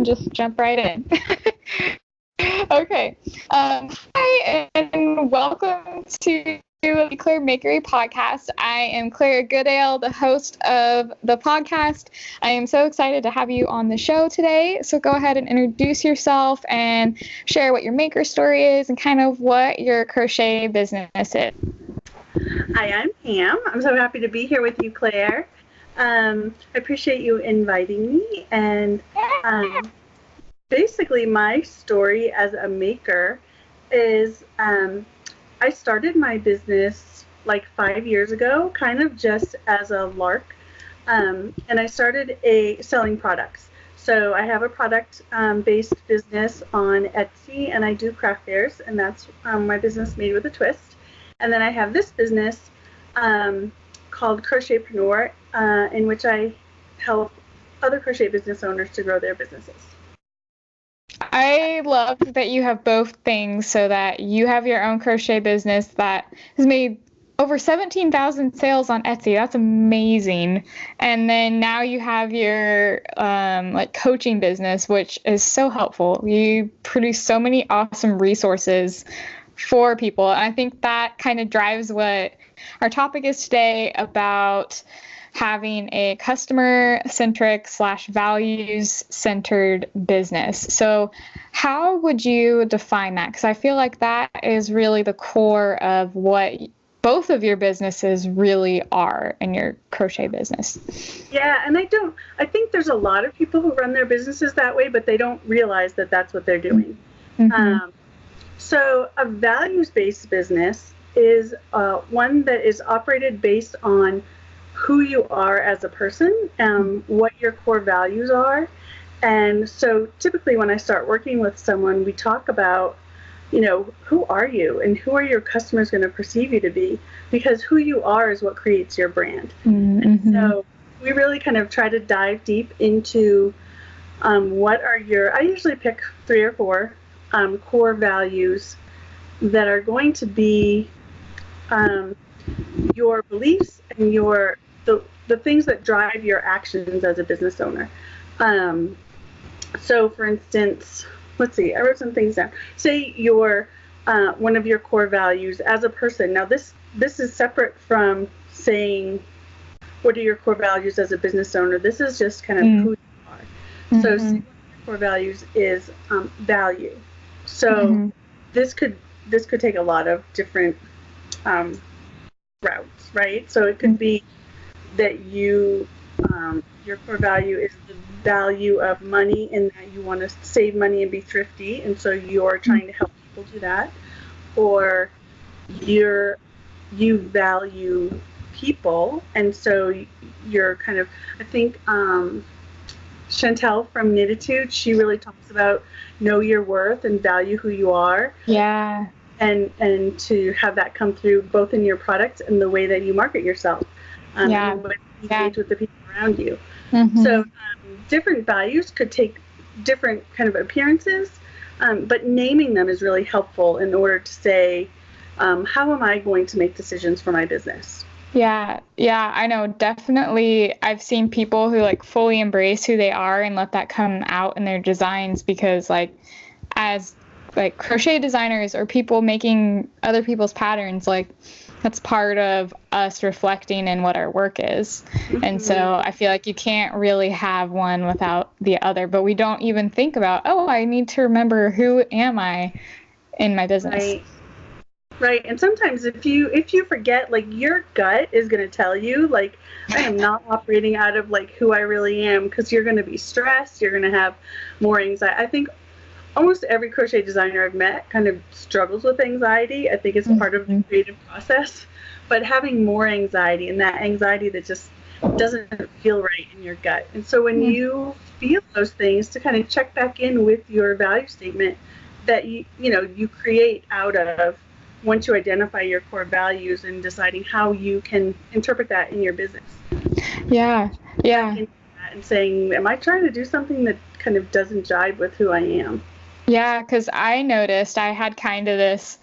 and just jump right in. Okay. Hi, and welcome to the Claire Makery podcast. I am Claire Goodale, the host of the podcast. I am so excited to have you on the show today. So go ahead and introduce yourself and share what your maker story is and kind of what your crochet business is. Hi, I'm Pam. I'm so happy to be here with you, Claire. I appreciate you inviting me. And basically, my story as a maker is I started my business like 5 years ago, kind of just as a lark. And I started selling products. So I have a product-based business on Etsy, and I do craft fairs, and that's my business Made with a Twist. And then I have this business called Crochetpreneur, in which I help other crochet business owners to grow their businesses. I love that you have both things, so that you have your own crochet business that has made over 17,000 sales on Etsy. That's amazing. And then now you have your coaching business, which is so helpful. You produce so many awesome resources for people. And I think that kind of drives what our topic is today about having a customer-centric / values-centered business. So how would you define that? Because I feel like that is really the core of what both of your businesses really are in your crochet business. Yeah, and I think there's a lot of people who run their businesses that way, but they don't realize that that's what they're doing. Mm-hmm. So a values-based business is one that is operated based on who you are as a person, what your core values are. And so typically when I start working with someone, we talk about, who are you and who are your customers going to perceive you to be? Because who you are is what creates your brand. Mm-hmm. And so we really kind of try to dive deep into I usually pick 3 or 4 core values that are going to be your beliefs and the things that drive your actions as a business owner. So for instance, let's see, I wrote some things down. Say your one of your core values as a person. Now this is separate from saying what are your core values as a business owner. This is just kind of who you are. Mm-hmm. So say one of your core values is value. So this could take a lot of different routes, right? So it could be that your core value is the value of money, and that you want to save money and be thrifty, and so you're trying to help people do that. Or you value people, and so you're kind of, I think Chantel from Knititude, she really talks about know your worth and value who you are. Yeah. And to have that come through both in your product and the way that you market yourself. And the way you engage with the people around you. Mm-hmm. So different values could take different kind of appearances, but naming them is really helpful in order to say, how am I going to make decisions for my business? Yeah, I know. Definitely, I've seen people who fully embrace who they are and let that come out in their designs, because as crochet designers or people making other people's patterns, that's part of us reflecting in what our work is. Mm-hmm. And so I feel like you can't really have one without the other, but we don't even think about, I need to remember who am I in my business. Right. And sometimes if you forget, your gut is going to tell you, I am not operating out of who I really am, because you're going to be stressed. You're going to have more anxiety. I think almost every crochet designer I've met kind of struggles with anxiety. I think it's part of the creative process, but having more anxiety, and that anxiety that just doesn't feel right in your gut. And so when you feel those things, to kind of check back in with your value statement that you create out of, once you identify your core values, and deciding how you can interpret that in your business. Yeah. And saying, am I trying to do something that kind of doesn't jive with who I am? Yeah, because I noticed I had kind of this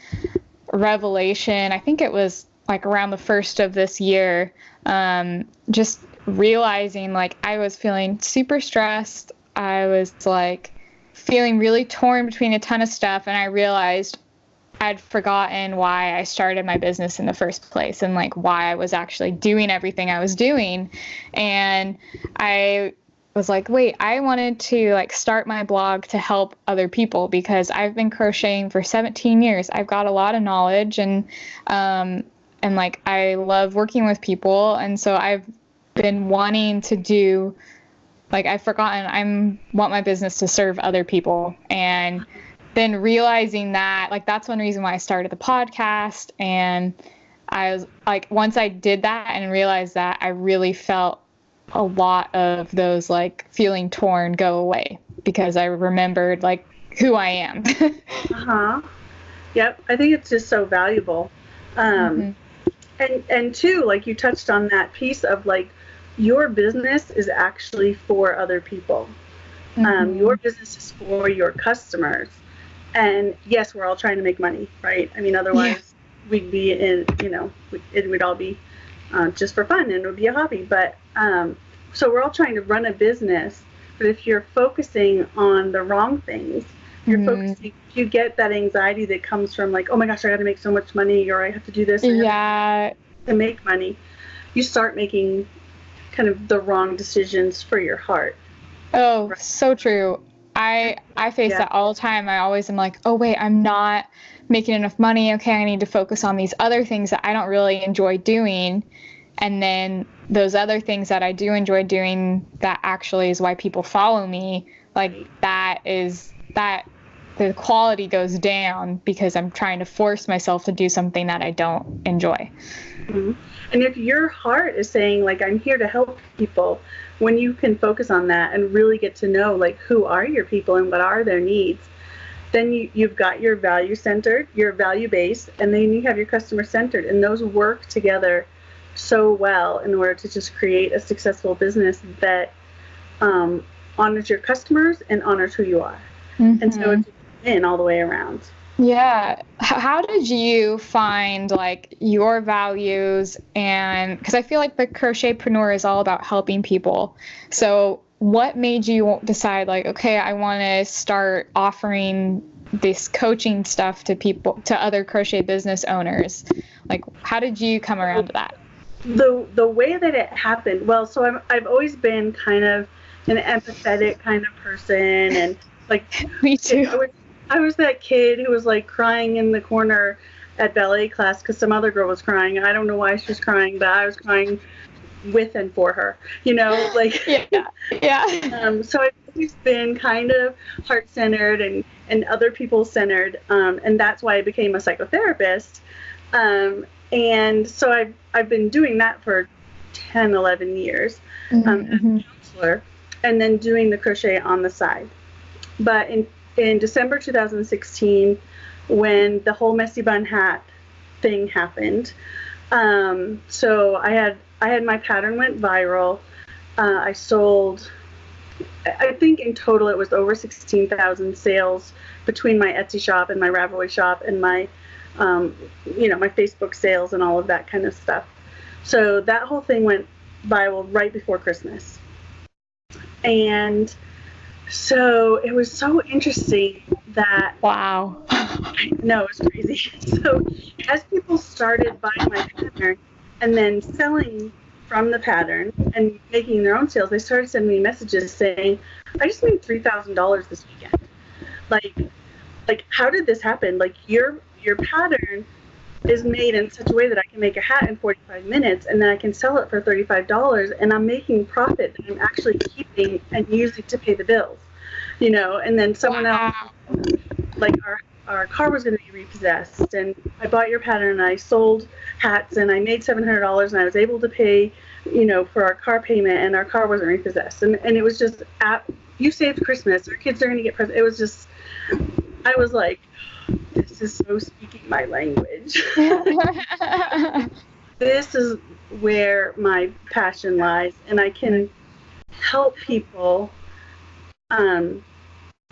revelation. I think it was around the first of this year, just realizing I was feeling super stressed. I was like feeling really torn between a ton of stuff, and I realized I'd forgotten why I started my business in the first place and like why I was actually doing everything I was doing. And I was like, wait, I wanted to like start my blog to help other people because I've been crocheting for 17 years. I've got a lot of knowledge and like I love working with people. And so I've been wanting to do, like, I've forgotten I want my business to serve other people. And then realizing that, like, that's one reason why I started the podcast. And I was like, once I did that and realized that, I really felt a lot of those like feeling torn go away because I remembered like who I am. Yep. I think it's just so valuable. And too, like you touched on that piece of like, your business is actually for other people. Your business is for your customers. And yes, we're all trying to make money, right? I mean, otherwise we'd be in, it would all be just for fun and it would be a hobby. But so we're all trying to run a business. But if you're focusing on the wrong things, you're focusing, you get that anxiety that comes from like, oh my gosh, I got to make so much money, or I have to do this to make money. You start making kind of the wrong decisions for your heart. Oh, right. So true. I face that all the time. I always am like, oh wait, I'm not making enough money. Okay, I need to focus on these other things that I don't really enjoy doing. And then those other things that I do enjoy doing, that actually is why people follow me. Like the quality goes down because I'm trying to force myself to do something that I don't enjoy. Mm-hmm. And if your heart is saying like, I'm here to help people, when you can focus on that and really get to know like who are your people and what are their needs, then you've got your value centered, your value based, and then you have your customer centered, and those work together so well in order to just create a successful business that honors your customers and honors who you are. And so it's in all the way around. Yeah. How did you find like your values? And because I feel like the Crochetpreneur is all about helping people. So what made you decide like, okay, I want to start offering this coaching stuff to people, to other crochet business owners? Like, how did you come around to that? The way that it happened, well, so I've always been kind of an empathetic kind of person, and like me too. I was that kid who was like crying in the corner at ballet class because some other girl was crying. I don't know why she was crying, but I was crying with and for her, like so I've always been kind of heart-centered and other people-centered, and that's why I became a psychotherapist. And so I've been doing that for 10, 11 years as a counselor, and then doing the crochet on the side. But in December 2016, when the whole messy bun hat thing happened, so I had my pattern went viral. I sold, I think in total it was over 16,000 sales between my Etsy shop and my Ravelry shop and my my Facebook sales and all of that kind of stuff. So that whole thing went viral right before Christmas. And so it was so interesting that... Wow. I know, it was crazy. So as people started buying my pattern and then selling from the pattern and making their own sales, they started sending me messages saying, I just made $3,000 this weekend. Like, how did this happen? Like, your pattern is made in such a way that I can make a hat in 45 minutes and then I can sell it for $35 and I'm making profit that I'm actually keeping and using to pay the bills, and then someone else, like our car was going to be repossessed and I bought your pattern and I sold hats and I made $700 and I was able to pay, for our car payment and our car wasn't repossessed. And it was just, you saved Christmas, our kids are going to get presents. It was just, I was like, this is so speaking my language. This is where my passion lies, and I can help people,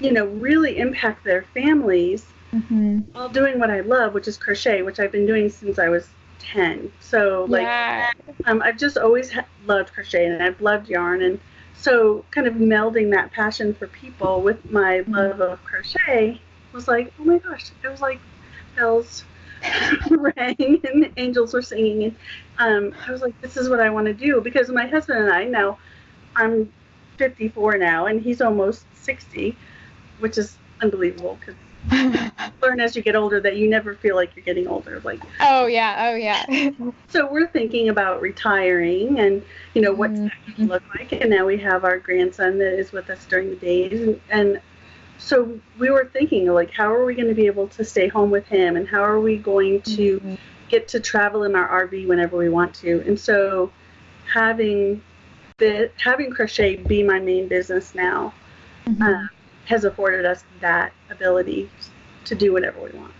really impact their families while doing what I love, which is crochet, which I've been doing since I was 10. So I've just always loved crochet, and I've loved yarn, and so kind of melding that passion for people with my love of crochet was like, oh my gosh, it was like bells rang and angels were singing. And I was like, this is what I want to do. Because my husband and I, now I'm 54 now, and he's almost 60, which is unbelievable because learn as you get older that you never feel like you're getting older. Like, oh yeah. So we're thinking about retiring, and what's that going to look like. And now we have our grandson that is with us during the days, and so we were thinking, like, how are we going to be able to stay home with him, and how are we going to get to travel in our RV whenever we want to. And so having crochet be my main business now has afforded us that ability to do whatever we want.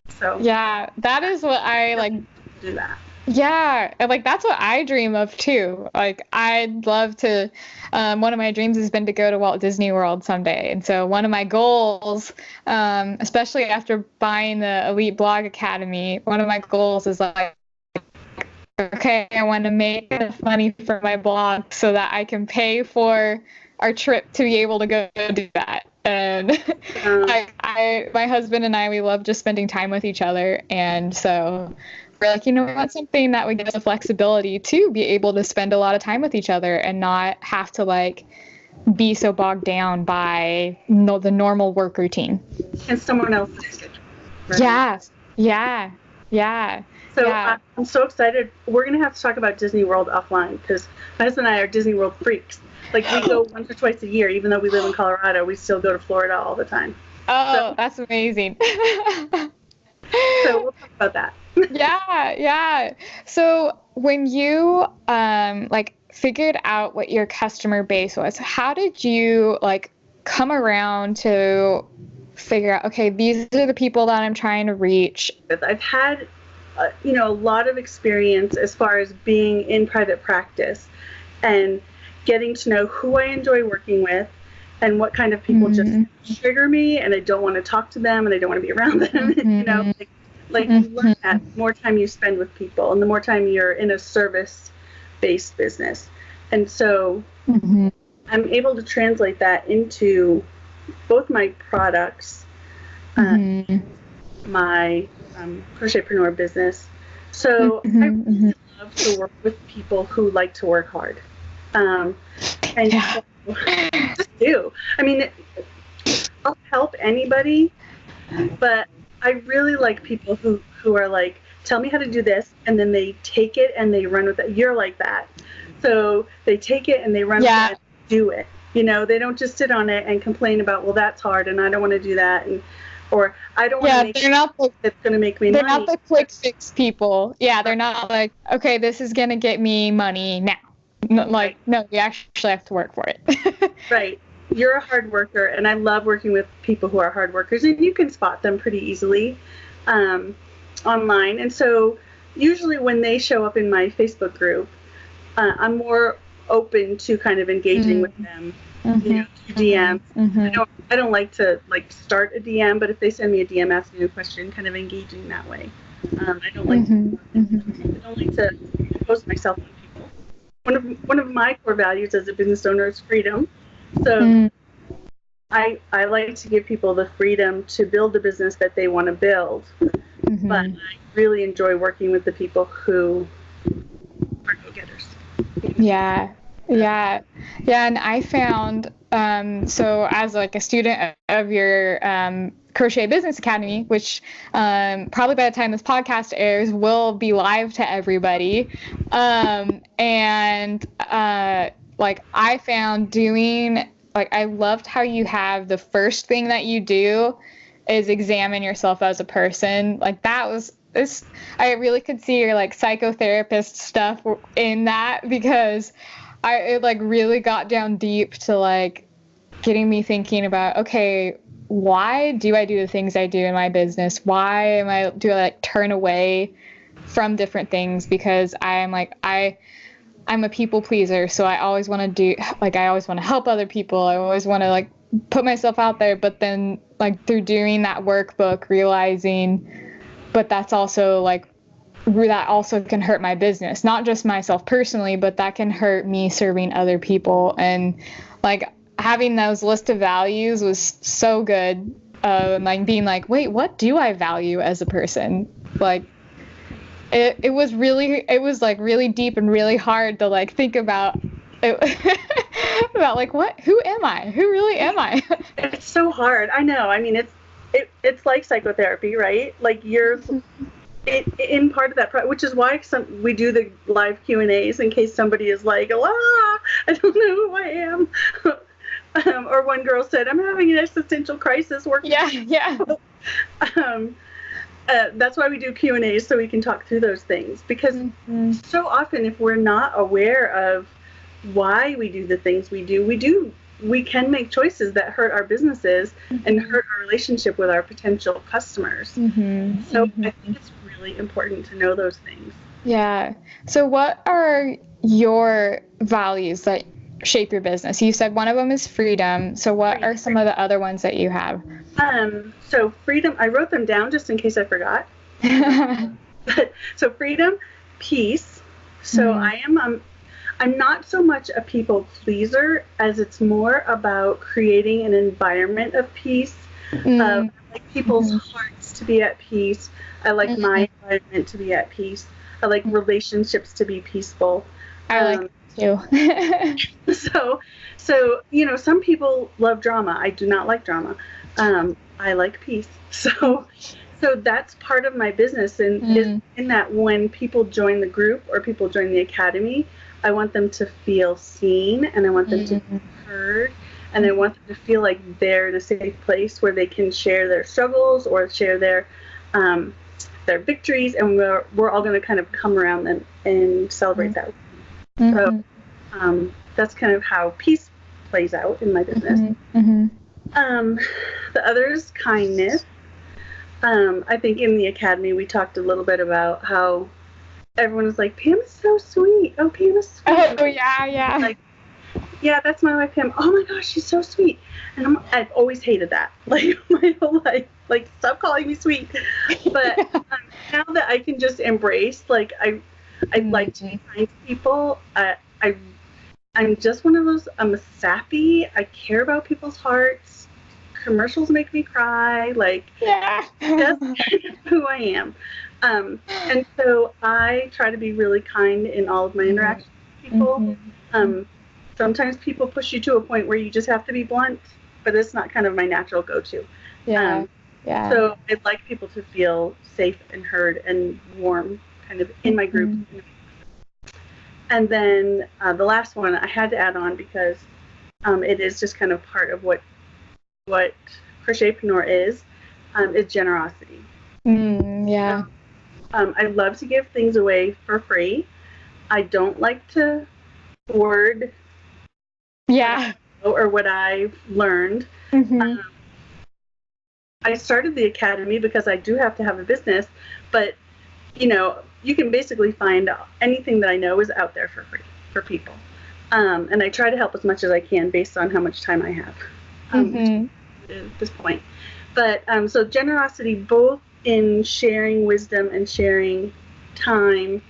So yeah, that is what I like. Do that. Yeah, like that's what I dream of too. Like I'd love to. One of my dreams has been to go to Walt Disney World someday, and so one of my goals, especially after buying the Elite Blog Academy, one of my goals is like, okay, I want to make enough money for my blog so that I can pay for our trip to be able to go do that. And my husband and I, we love just spending time with each other, and so we're like, we want something that would give us the flexibility to be able to spend a lot of time with each other and not have to like be so bogged down by the normal work routine. And someone else's schedule. Right? Yeah. So I'm so excited. We're going to have to talk about Disney World offline because my husband and I are Disney World freaks. Like we go once or twice a year, even though we live in Colorado, we still go to Florida all the time. Oh, that's amazing. So we'll talk about that. Yeah. So when you figured out what your customer base was, how did you come around to figure out, okay, these are the people that I'm trying to reach? I've had a lot of experience as far as being in private practice and getting to know who I enjoy working with and what kind of people just trigger me, and I don't want to talk to them and I don't want to be around them. You learn that the more time you spend with people and the more time you're in a service-based business. And so I'm able to translate that into both my products, my Crochetpreneur business. So I really love to work with people who like to work hard. So just do. I mean, I'll help anybody, but I really like people who are like, tell me how to do this, and then they take it and they run with it. You're like that. So they take it and they run with it and do it. They don't just sit on it and complain about, well, that's hard and I don't want to do that, or I don't want to make that's going to make me money. They're not the quick fix people. Yeah, they're not like, okay, this is going to get me money now. No, you actually have to work for it. Right. You're a hard worker, and I love working with people who are hard workers, and you can spot them pretty easily online. And so usually when they show up in my Facebook group, I'm more open to kind of engaging with them, through DMs. I don't like to start a DM, but if they send me a DM asking a question, kind of engaging that way. I don't like to impose myself on people. One of my core values as a business owner is freedom. So I like to give people the freedom to build the business that they want to build. But I really enjoy working with the people who are go-getters. Yeah. And I found, so as a student of your Crochet Business Academy, which probably by the time this podcast airs will be live to everybody, I found doing, I loved how you have the first thing that you do is examine yourself as a person. I really could see your psychotherapist stuff in that, because it really got down deep to getting me thinking about, okay, why do I do the things I do in my business? Why do I turn away from different things? Because I'm a people pleaser, so I always want to do, I always want to help other people. I always want to put myself out there, but then through doing that workbook, realizing, but that's also that also can hurt my business, not just myself personally, but that can hurt me serving other people. And like having those list of values was so good. Like being like, wait, what do I value as a person? Like it was like really deep and really hard to like think about it, about like who am I? Who really am I? It's so hard. I know. I mean, it's like psychotherapy, right? Like you're in part of that, which is why we do the live Q&As in case somebody is like, I don't know who I am. Or one girl said, I'm having an existential crisis working. Yeah. That's why we do Q&As, so we can talk through those things. Because so often, if we're not aware of why we do the things we do, we can make choices that hurt our businesses and hurt our relationship with our potential customers. So I think it's really important to know those things. Yeah. So what are your values that shape your business? You said one of them is freedom. So what are some of the other ones that you have? So freedom, I wrote them down just in case I forgot. So freedom, peace. So I'm not so much a people pleaser as it's more about creating an environment of peace. I like people's hearts to be at peace. I like my environment to be at peace. I like relationships to be peaceful. I like too. So, some people love drama. I do not like drama. I like peace. So that's part of my business. And is in that when people join the group or people join the academy, I want them to feel seen, and I want them to be heard, and I want them to feel like they're in a safe place where they can share their struggles or share their victories, and we're all going to kind of come around them and celebrate that. So that's kind of how peace plays out in my business. The other is kindness. I think in the academy we talked a little bit about how everyone was like, Pam is so sweet. Oh, Pam is sweet. Oh, yeah. Like, yeah, that's my wife, Pam. Oh my gosh, she's so sweet. And I've always hated that, like my whole life. Like, stop calling me sweet. But now that I can just embrace, like, I like to be kind to people. I'm just one of those. I'm a sappy. I care about people's hearts. Commercials make me cry. Like, that's who I am. And so I try to be really kind in all of my interactions with people. Sometimes people push you to a point where you just have to be blunt, but it's not kind of my natural go-to. So I'd like people to feel safe and heard and warm kind of in my group. And then the last one I had to add on because it is just kind of part of what Crochetpreneur is generosity. I love to give things away for free. I don't like to hoard or what I've learned. I started the academy because I do have to have a business, but you can basically find anything that I know is out there for free for people. And I try to help as much as I can based on how much time I have at this point. But so generosity, both in sharing wisdom and sharing time,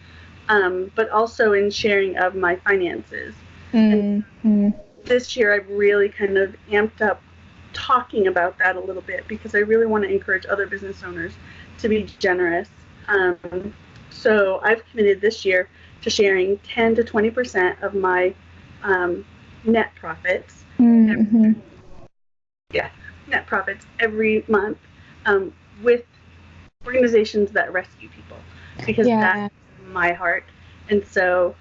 but also in sharing of my finances. And this year I've really kind of amped up talking about that a little bit because I really want to encourage other business owners to be generous. So I've committed this year to sharing 10 to 20% of my net profits. Net profits every month with organizations that rescue people because that's my heart. And so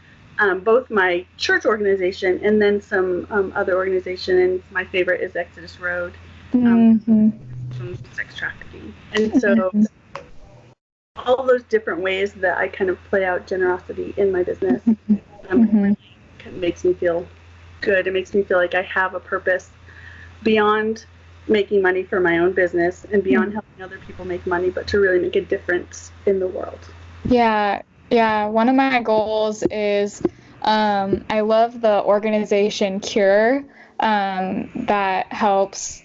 both my church organization and then some other organization, and my favorite is Exodus Road, from sex trafficking. And so all those different ways that I kind of play out generosity in my business really makes me feel good. It makes me feel like I have a purpose beyond making money for my own business and beyond helping other people make money, but to really make a difference in the world. One of my goals is I love the organization Cure that helps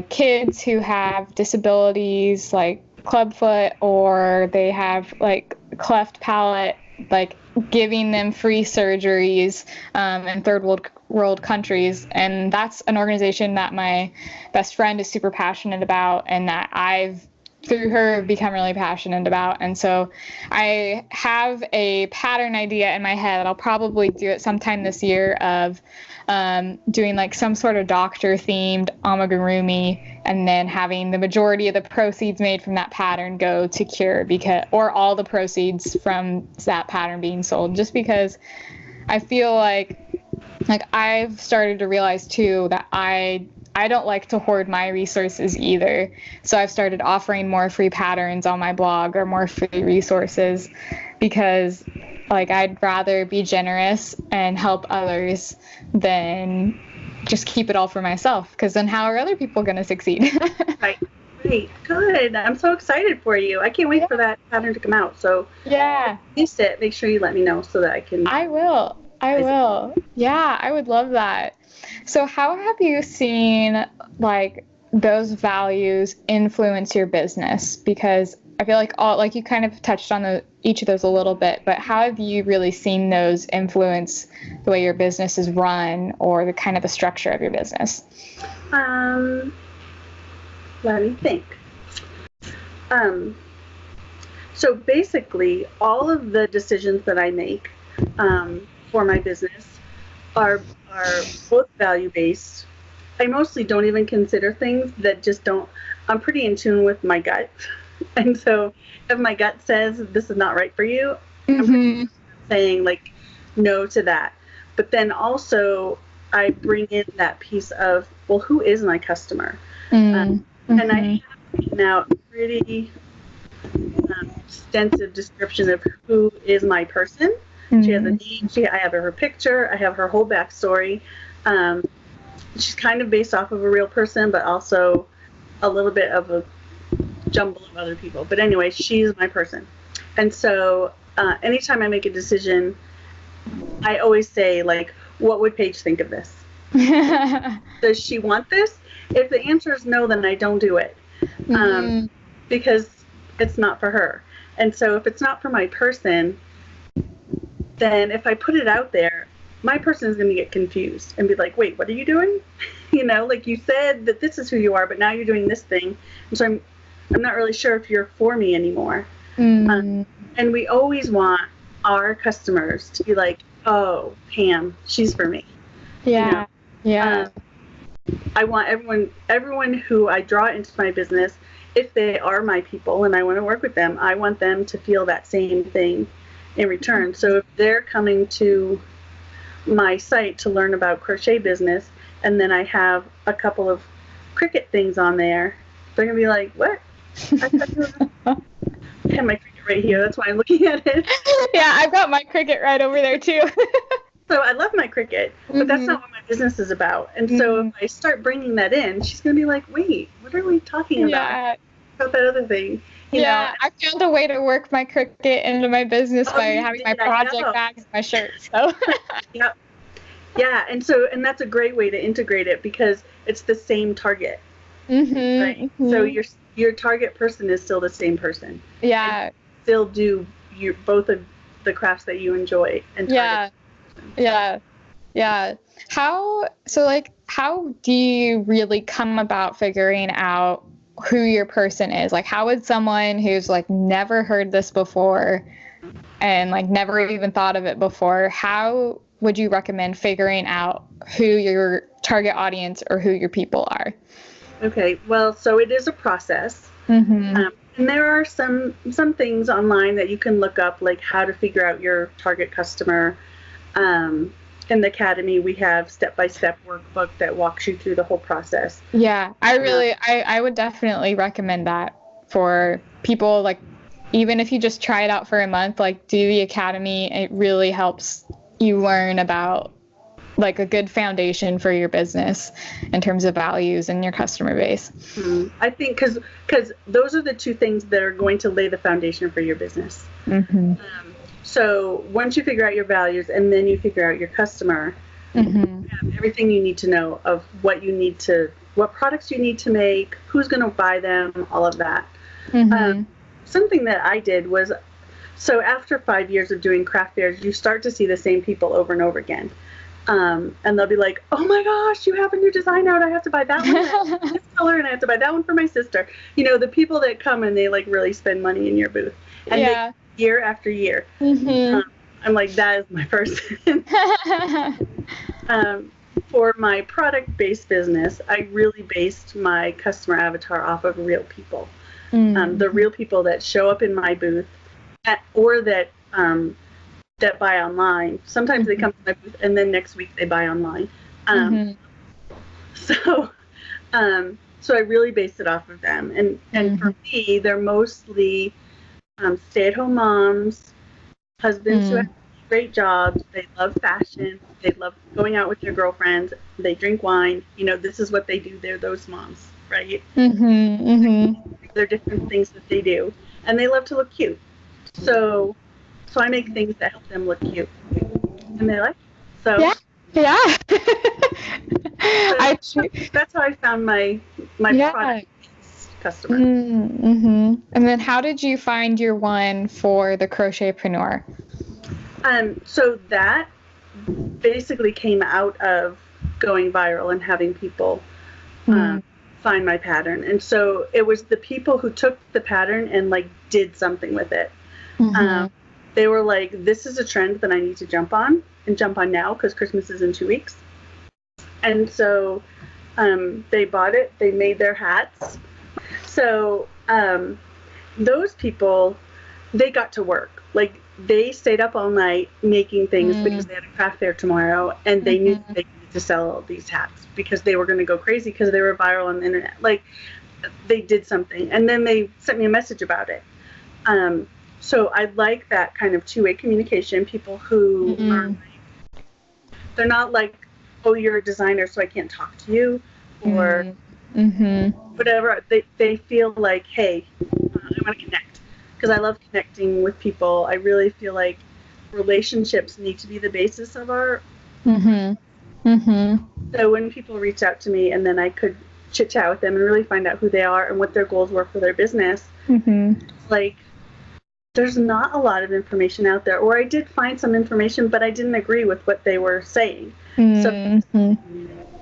kids who have disabilities like clubfoot, or they have like cleft palate, like giving them free surgeries in third world countries. And that's an organization that my best friend is super passionate about, and that I've, through her, become really passionate about. And so I have a pattern idea in my head. I'll probably do it sometime this year of doing like some sort of doctor themed amigurumi, and then having the majority of the proceeds made from that pattern go to cure, because, or all the proceeds from that pattern being sold, just because I feel like I've started to realize too that I don't like to hoard my resources either. So I've started offering more free patterns on my blog, or more free resources, because like I'd rather be generous and help others than just keep it all for myself, because then how are other people going to succeed? Right. Good. I'm so excited for you. I can't wait for that pattern to come out. So yeah, if you missed it, make sure you let me know so that I can. I will. Yeah, I would love that. So how have you seen like those values influence your business? Because I feel like you kind of touched on each of those a little bit, but how have you really seen those influence the way your business is run, or the kind of the structure of your business? Let me think. So basically, all of the decisions that I make for my business are both value-based. I mostly don't even consider things that just don't. I'm pretty in tune with my gut. And so if my gut says this is not right for you, I'm saying like no to that. But then also I bring in that piece of, well, who is my customer? And I have now a pretty extensive description of who is my person. She has a name. I have her picture. I have her whole backstory. She's kind of based off of a real person, but also a little bit of a jumble of other people. But anyway, she's my person. And so anytime I make a decision, I always say, like, what would Paige think of this? Does she want this? If the answer is no, then I don't do it, because it's not for her. And so if it's not for my person, then if I put it out there, my person is going to get confused and be like, wait, what are you doing? Like you said that this is who you are, but now you're doing this thing. And so I'm not really sure if you're for me anymore. And we always want our customers to be like, oh, Pam, she's for me. Yeah. Yeah. I want everyone who I draw into my business, if they are my people and I want to work with them, I want them to feel that same thing in return. So if they're coming to my site to learn about crochet business, and then I have a couple of Cricut things on there, they're going to be like, what? I have my Cricut right here. That's why I'm looking at it. Yeah, I've got my Cricut right over there too. So I love my Cricut, but that's not what my business is about. And so if I start bringing that in, she's going to be like, wait, what are we talking about? Yeah. About that other thing. You know? I found a way to work my Cricut into my business by having my project bags and my shirts. So. Yep. Yeah, and that's a great way to integrate it, because it's the same target. Right? So your target person is still the same person. Yeah. And still do both of the crafts that you enjoy and target. Yeah. How do you really come about figuring out who your person is? Like, how would someone who's like never heard this before and like never even thought of it before, how would you recommend figuring out who your target audience or who your people are? Okay, well, so it is a process. And there are some things online that you can look up, like how to figure out your target customer. In the Academy, we have step-by-step workbook that walks you through the whole process. Yeah, I would definitely recommend that for people. Like, even if you just try it out for a month, like do the Academy. It really helps you learn about like a good foundation for your business in terms of values and your customer base. I think because those are the two things that are going to lay the foundation for your business. So once you figure out your values and then you figure out your customer, you have everything you need to know of what products you need to make, who's going to buy them, all of that. Something that I did was, So after 5 years of doing craft fairs, you start to see the same people over and over again. And they'll be like, oh my gosh, you have a new design out. I have to buy that one, this color, and I have to buy that one for my sister. You know, the people that come and they like really spend money in your booth. And they, year after year. I'm like, that is my person. For my product-based business, I really based my customer avatar off of real people. The real people that show up in my booth or that buy online. Sometimes they come to my booth and then next week they buy online. So I really based it off of them. And for me, they're mostly stay-at-home moms, husbands who have great jobs. They love fashion. They love going out with their girlfriends. They drink wine. You know, this is what they do. They're those moms, right? They're different things that they do. And they love to look cute. So I make things that help them look cute. And they like it. So yeah. That's how I found my product customer. And then how did you find your one for the Crochetpreneur? So that basically came out of going viral and having people find my pattern. And so it was the people who took the pattern and like did something with it. They were like, this is a trend that I need to jump on now because Christmas is in 2 weeks. And so they bought it. They made their hats. So those people, they got to work. Like they stayed up all night making things because they had a craft fair tomorrow, and they knew they needed to sell these hats because they were going to go crazy because they were viral on the internet. Like they did something, and then they sent me a message about it. So I like that kind of two-way communication. People who are like, they're not like, oh, you're a designer, so I can't talk to you, or whatever. They feel like, hey, I want to connect, because I love connecting with people. I really feel like relationships need to be the basis of our. So when people reach out to me, and then I could chit chat with them and really find out who they are and what their goals were for their business, like, there's not a lot of information out there, or I did find some information, but I didn't agree with what they were saying. So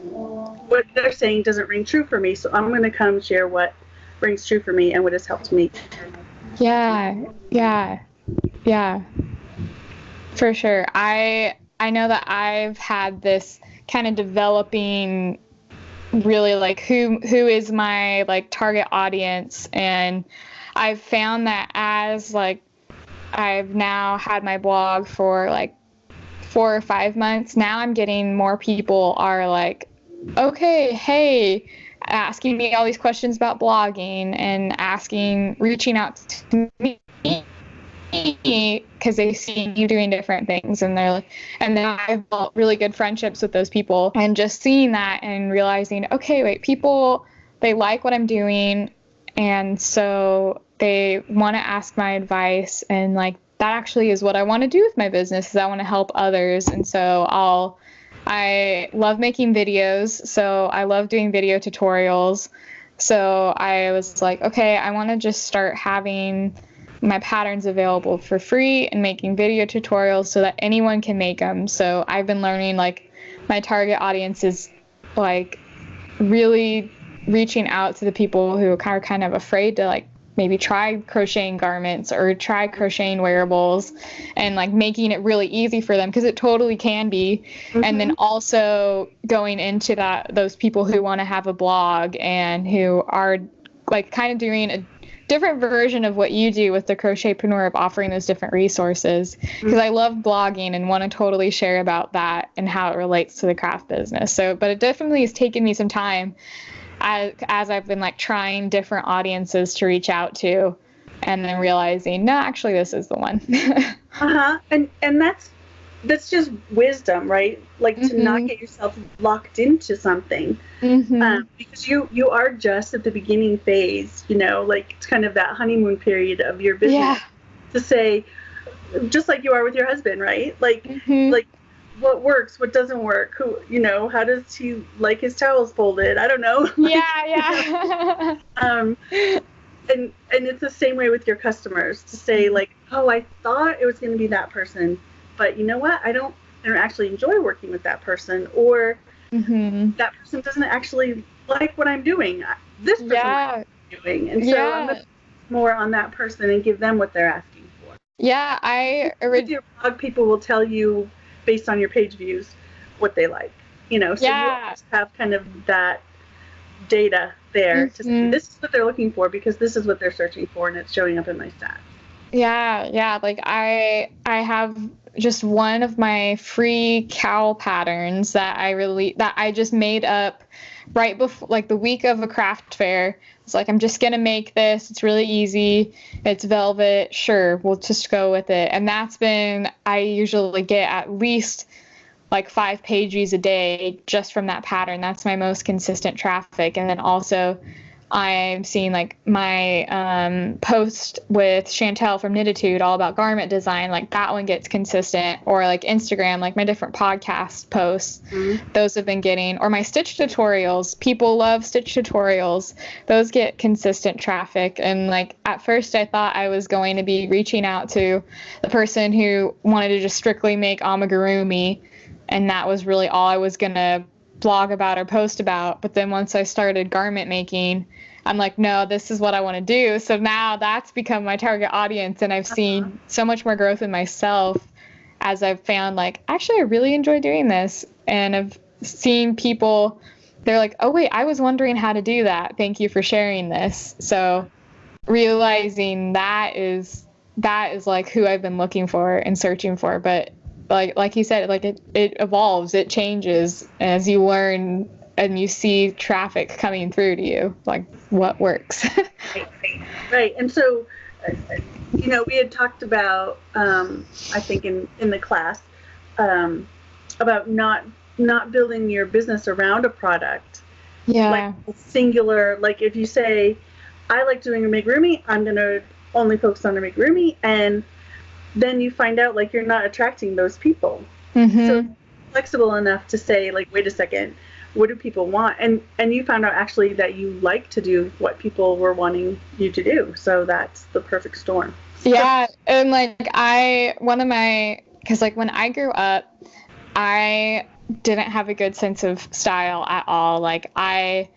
what they're saying doesn't ring true for me. So I'm going to come share what rings true for me and what has helped me. Yeah, for sure. I know that I've had this kind of developing really like who is my like target audience, and I've found that as like I've now had my blog for like 4 or 5 months, now I'm getting more people are like, okay, hey, asking me all these questions about blogging and reaching out to me because they see you doing different things, and they're like, and then I've built really good friendships with those people, and just seeing that and realizing, okay, wait, people, they like what I'm doing, and so they want to ask my advice, and like that actually is what I want to do with my business, is I want to help others. And so I love making videos, so I love doing video tutorials. So I was like, okay, I want to just start having my patterns available for free and making video tutorials so that anyone can make them. So I've been learning, like, my target audience is like really reaching out to the people who are kind of afraid to like maybe try crocheting garments or try crocheting wearables, and like making it really easy for them, because it totally can be. And then also going into those people who want to have a blog and who are like kind of doing a different version of what you do with the Crochetpreneur, of offering those different resources, because I love blogging and want to totally share about that and how it relates to the craft business. So, but it definitely has taken me some time as I've been like trying different audiences to reach out to, and then realizing, no, actually this is the one. And that's just wisdom, right? Like to not get yourself locked into something, because you are just at the beginning phase, you know, like it's kind of that honeymoon period of your business, to say, just like you are with your husband, right? Like, like what works, what doesn't work, who, you know, how does he like his towels folded? I don't know. and it's the same way with your customers, to say like, oh, I thought it was going to be that person, but you know what? I don't actually enjoy working with that person, or that person doesn't actually like what I'm doing. This person likes what I'm doing, and so I'm going to more on that person and give them what they're asking for. Yeah, with your blog, people will tell you based on your page views what they like, you know. So you always have kind of that data there to say this is what they're looking for because this is what they're searching for, and it's showing up in my stats. Yeah. Like I have just one of my free cowl patterns that I just made up right before, like the week of a craft fair. It's like, I'm just gonna make this. It's really easy. It's velvet. Sure, we'll just go with it. And I usually get at least like 5 page views a day just from that pattern. That's my most consistent traffic. And then also I'm seeing like my post with Chantel from Knititude all about garment design, like that one gets consistent, or like Instagram, like my different podcast posts, those have been getting, or my stitch tutorials. People love stitch tutorials. Those get consistent traffic. And like at first I thought I was going to be reaching out to the person who wanted to just strictly make amigurumi, and that was really all I was going to blog about or post about. But then once I started garment making, I'm like, no, this is what I want to do. So now that's become my target audience, and I've seen so much more growth in myself as I've found like, actually, I really enjoy doing this. And I've seen people, they're like, oh wait, I was wondering how to do that. Thank you for sharing this. So realizing that is like who I've been looking for and searching for. But like you said, like it evolves, it changes as you learn and you see traffic coming through to you, like what works. Right. And so, you know, we had talked about, I think in the class, about not building your business around a product. Yeah. Like a singular, like if you say, I like doing amigurumi, I'm going to only focus on amigurumi, and then you find out like you're not attracting those people. So flexible enough to say like, wait a second, what do people want? And you found out actually that you like to do what people were wanting you to do. So that's the perfect storm. Yeah. And like because like when I grew up, I didn't have a good sense of style at all. Like I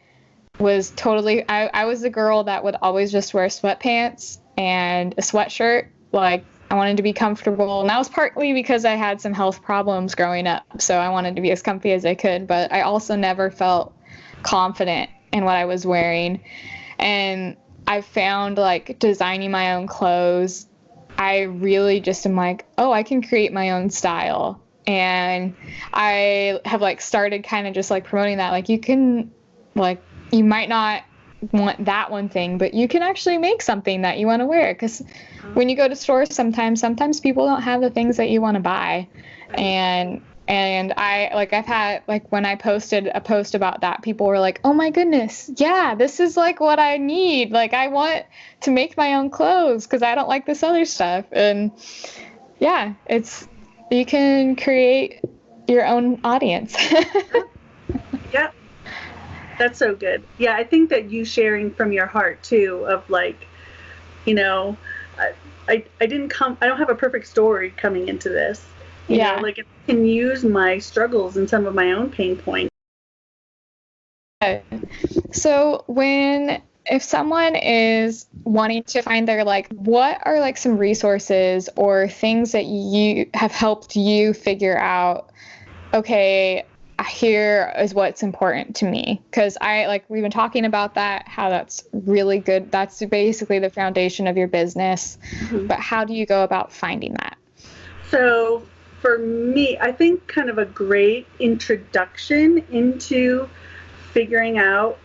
was the girl that would always just wear sweatpants and a sweatshirt. Like I wanted to be comfortable, and that was partly because I had some health problems growing up, so I wanted to be as comfy as I could, but I also never felt confident in what I was wearing. And I found like designing my own clothes, I really just am like, oh, I can create my own style. And I have like started kind of just like promoting that, like you can, like you might not want that one thing, but you can actually make something that you want to wear, because when you go to stores sometimes people don't have the things that you want to buy. And I've had like when I posted a post about that, people were like, oh my goodness, yeah, this is like what I need, like I want to make my own clothes because I don't like this other stuff. And yeah, you can create your own audience. Yep. That's so good. Yeah, I think that you sharing from your heart too, of like, you know, I don't have a perfect story coming into this. You know, like I can use my struggles and some of my own pain points. So if someone is wanting to find their, like, what are like some resources or things that you have helped you figure out, okay, here is what's important to me? Because we've been talking about that, how that's really good. That's basically the foundation of your business. But how do you go about finding that? So for me, I think kind of a great introduction into figuring out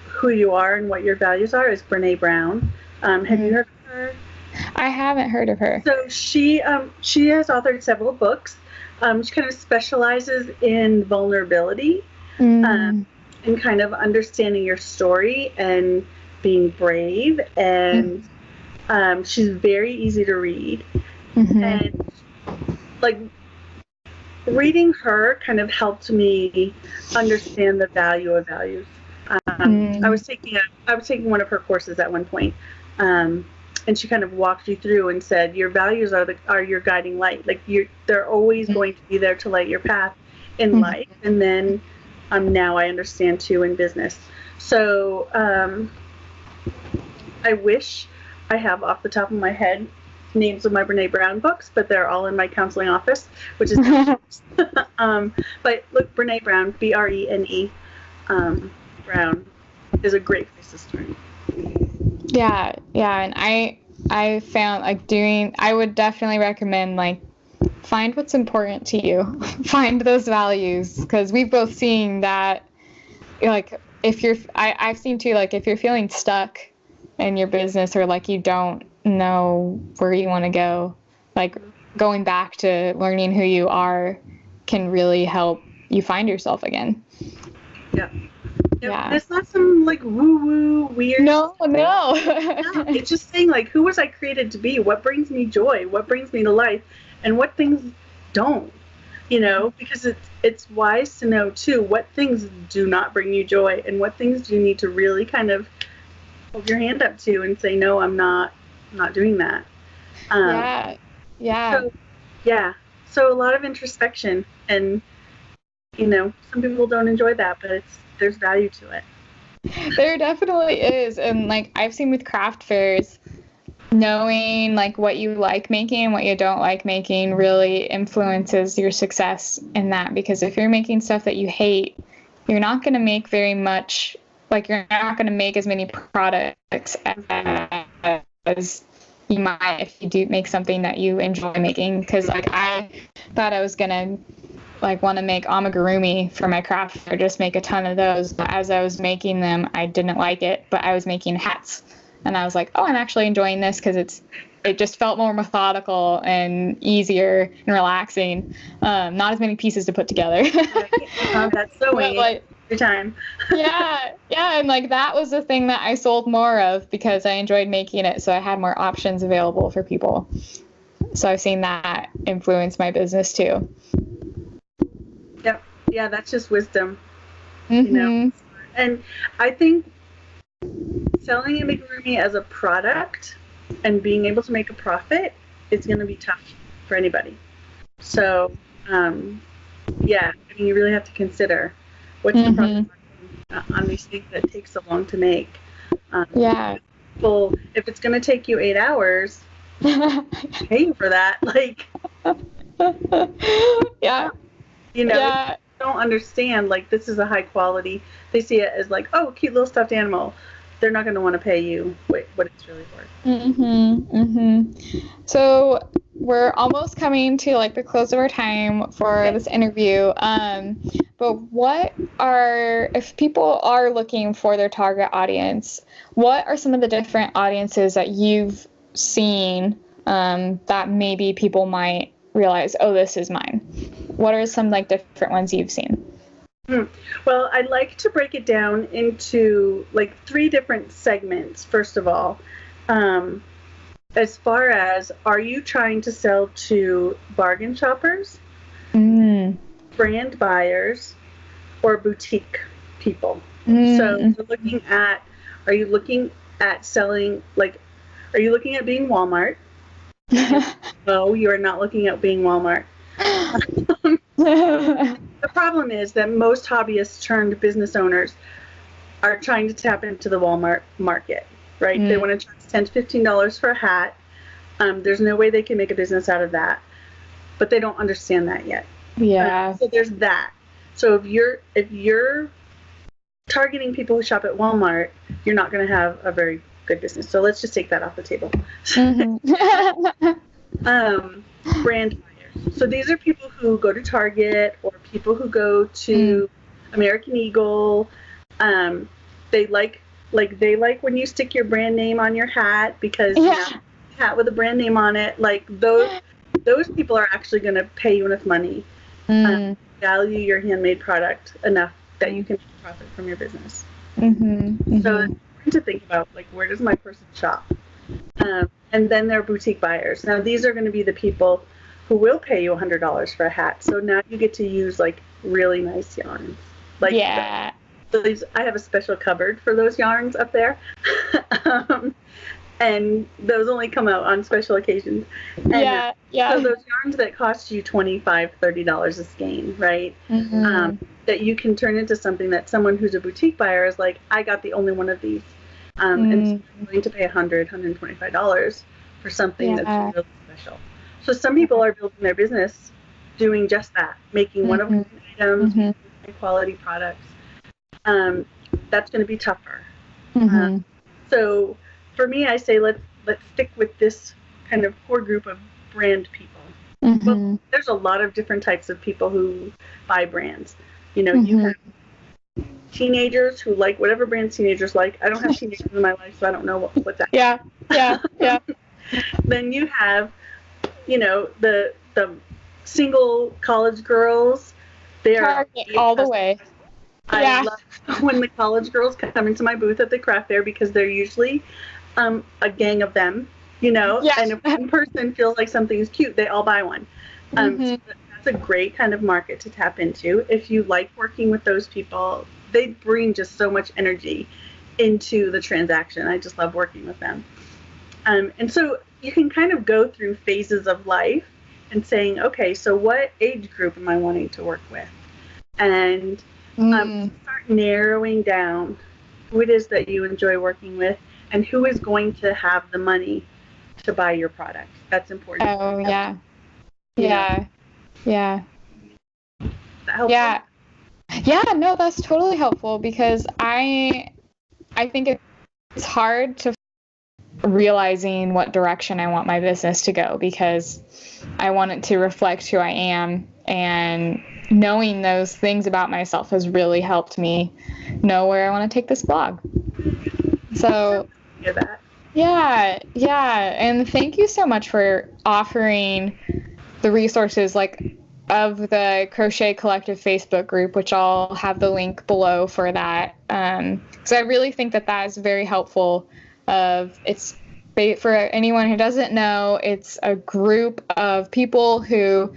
who you are and what your values are is Brene Brown. Have you heard of her? I haven't heard of her. So she has authored several books. She kind of specializes in vulnerability and kind of understanding your story and being brave. And she's very easy to read. And like reading her kind of helped me understand the value of values. I was taking one of her courses at one point, And she kind of walked you through and said, your values are your guiding light. Like they're always going to be there to light your path in life. And then now I understand too in business. So I wish I have off the top of my head names of my Brene Brown books, but they're all in my counseling office, which is but look, Brene Brown, Brene Brown is a great place to start. Yeah, and I found I would definitely recommend find what's important to you, find those values, because we've both seen that I've seen too, if you're feeling stuck in your business or you don't know where you want to go, going back to learning who you are can really help you find yourself again. Yeah. It's not some woo-woo weird. No. It's just saying who was I created to be? What brings me joy? What brings me to life? And what things don't? Because it's wise to know too what things do not bring you joy and what things do you need to really kind of hold your hand up to and say, no, I'm not doing that. So a lot of introspection, and some people don't enjoy that, but there's value to it. There definitely is. And I've seen with craft fairs, knowing what you like making and what you don't like making really influences your success in that, because if you're making stuff that you hate, you're not going to make very much, you're not going to make as many products as you might if you do make something that you enjoy making. Because I thought I was going to want to make amigurumi for my craft or just make a ton of those, but as I was making them I didn't like it, but I was making hats and I was like, oh, I'm actually enjoying this because it just felt more methodical and easier and relaxing, not as many pieces to put together. That's so every time. yeah and that was the thing that I sold more of because I enjoyed making it, so I had more options available for people. So I've seen that influence my business too. Yep. Yeah, that's just wisdom. And I think selling amigurumi as a product and being able to make a profit is going to be tough for anybody. So, you really have to consider what's the profit on these things that take so long to make. Well, if it's going to take you 8 hours, pay you for that. Don't understand this is a high quality. They see it as oh, cute little stuffed animal. They're not going to want to pay you what it's really worth. So we're almost coming to the close of our time for this interview. But if people are looking for their target audience, what are some of the different audiences that you've seen that maybe people might realize, oh, this is mine? What are some different ones you've seen? Well, I'd like to break it down into 3 different segments. First of all, as far as, are you trying to sell to bargain shoppers, brand buyers, or boutique people? So you're looking at, are you looking at selling, are you looking at being Walmart? No, you are not looking at being Walmart. The problem is that most hobbyists turned business owners are trying to tap into the Walmart market, right? They want to charge $10 to $15 for a hat. There's no way they can make a business out of that, but they don't understand that yet. So there's that. So if you're targeting people who shop at Walmart, you're not going to have a very good business. So let's just take that off the table. Brand buyers. So these are people who go to Target or people who go to American Eagle. They like when you stick your brand name on your hat because you have a hat with a brand name on it. Those people are actually going to pay you enough money, value your handmade product enough that you can make a profit from your business. So it's important to think about where does my person shop? And then there are boutique buyers. Now these are going to be the people who will pay you $100 for a hat. So now you get to use really nice yarns. I have a special cupboard for those yarns up there. and those only come out on special occasions. And so those yarns that cost you $25, $30 a skein, right? That you can turn into something that someone who's a boutique buyer is like, I got the only one of these, and so I'm willing to pay $100, $125 for something that's really special. So some people are building their business doing just that, making one of one items, high quality products. That's going to be tougher. So for me, I say let's stick with this kind of core group of brand people. Well, there's a lot of different types of people who buy brands. You know, you have teenagers who like whatever brands teenagers like. I don't have teenagers in my life, so I don't know what's that. Yeah. Then you have, you know, the single college girls. They are all the way. I love when the college girls come into my booth at the craft fair, because they're usually a gang of them, you know, and if one person feels like something is cute, they all buy one. So that's a great kind of market to tap into. If you like working with those people, they bring just so much energy into the transaction. I just love working with them. And so you can kind of go through phases of life and saying, okay, so what age group am I wanting to work with? And start narrowing down who it is that you enjoy working with and who is going to have the money to buy your products. That's important. Oh, yeah. That helpful? Yeah, no, that's totally helpful, because I think it's hard to realizing what direction I want my business to go, because I want it to reflect who I am, and knowing those things about myself has really helped me know where I want to take this blog. So yeah, and thank you so much for offering the resources of the Crochet Collective Facebook group, which I'll have the link below for that. So I really think that is very helpful. It's for anyone who doesn't know, it's a group of people who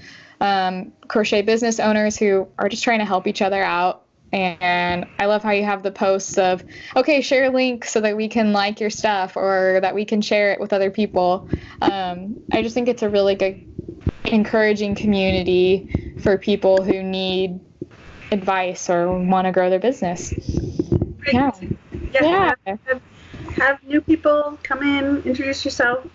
crochet business owners who are just trying to help each other out. And I love how you have the posts of, okay, share a link so that we can like your stuff, or that we can share it with other people. I just think it's a really good, encouraging community for people who need advice or want to grow their business. Great. Have new people come in, introduce yourself.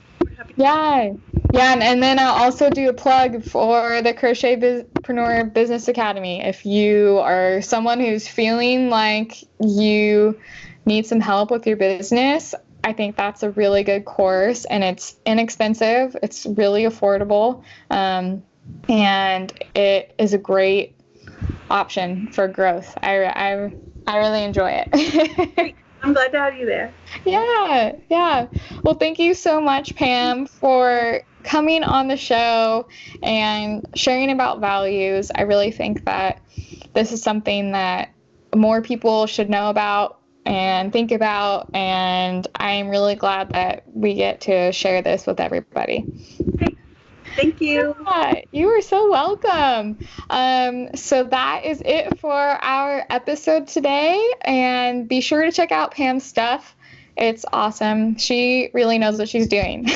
And then I'll also do a plug for the Crochetpreneur Business Academy. If you are someone who's feeling like you need some help with your business, I think that's a really good course, and it's inexpensive. It's really affordable, and it is a great option for growth. I really enjoy it. I'm glad to have you there. Yeah. Well, thank you so much, Pam, for coming on the show and sharing about values. I really think that this is something that more people should know about and think about, and I'm really glad that we get to share this with everybody. Great. Thank you. Yeah, you are so welcome. So that is it for our episode today, and be sure to check out Pam's stuff. It's awesome. She really knows what she's doing.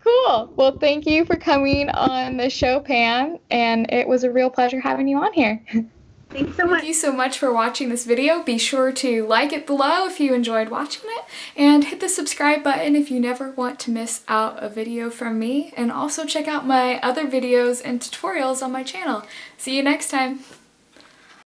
Cool. Well, thank you for coming on the show, Pam, and it was a real pleasure having you on here. Thanks so much. Thank you so much for watching this video. Be sure to like it below if you enjoyed watching it, and hit the subscribe button if you never want to miss out a video from me, and also check out my other videos and tutorials on my channel. See you next time.